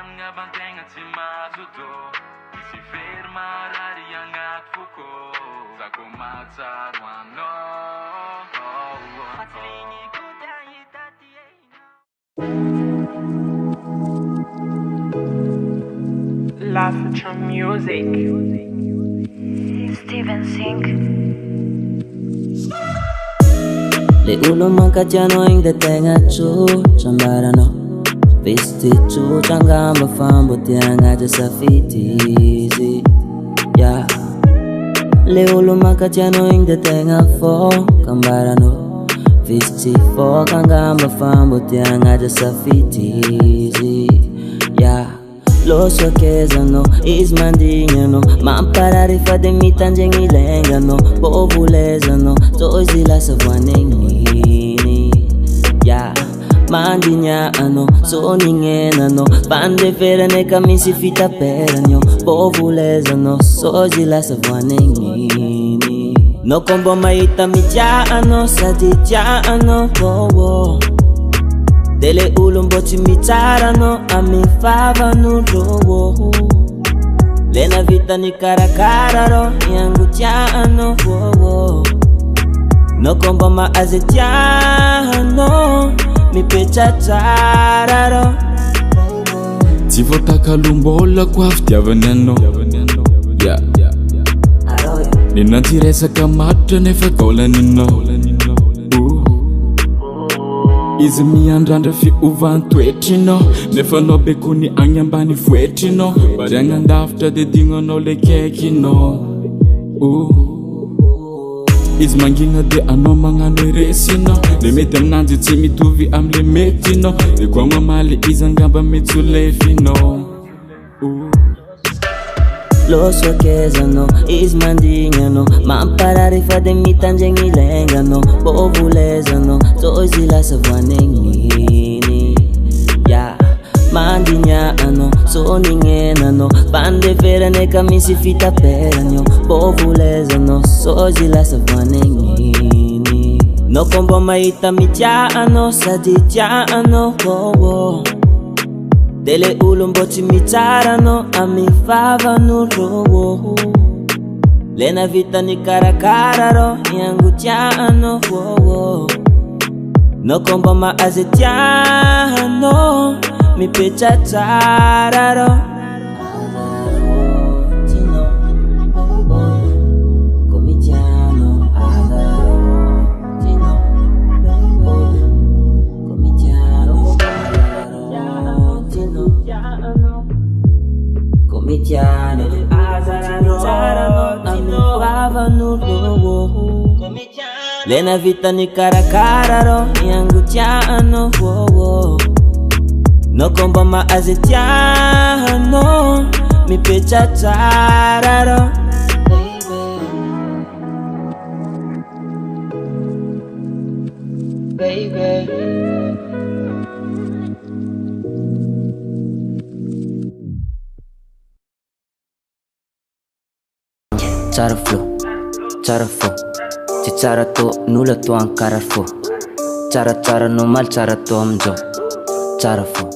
Bantenga tsy mazoto si ferma l'aria agnaty foko zako matsaro anao. Lascia Music. Steven Singh. Le ulo mankatiano ing de tenga chu chambarano Visti chu changamba fambo tianga jasa fitizi yeah. Le ulo mankatiano ing de tenga fo kambarano Visti fo kangamba fambo tianga jasa fitizi yeah. Lo so che sono ismandignano ma imparare fa de mi tangengi lengano povulesano so si la savanengini yeah. Mandignano so ningenano bande ferane camisi fita peragno povulesano so si la savanengini no combo maita mi giano sati giano oh oh. Dele ulum boci mi tarano a mi favano rowo Lena vita ni caracararo yangu tiano wowo No combo ma azetiano mi pecha tararo Ti votaka lumbola kwa fitiavanano yeah. Nina ti resaka matra nefa kolanino Izy miandrandra fiovantoetrino nefa anao bekony agny ambany voetrino bariagna andafitra de dignanao le kaikino Izy mangina de anao magnano eresino le mety aminanjy tsy mitovy amle metino de koa mamaly izy angamba mety ho lefino Lo so che sono ismandignano ma imparare fa de mi tangengi lengano povulesano so si la savanengini yeah. Mandignano so ningenano bande ferane camisi fita peragno povulesano so si la savanengini no combo maita mi tiano sadi tiano oh oh. Dele ulum boci mi tarano a mi favano rowo Lena vita ni caracararo yangu tiano oh oh. No combo ma azetiano mi pecha tararo Cominciano a mi favano rowo Lena vita ni caracararo yangu tiano oh oh. No combo ma azetiano mi pecha tararo Baby Tsara flow, tsara fo Tsy tsara to, nulla to an karar fo Tsara no mal tsara to amjo Tsara fo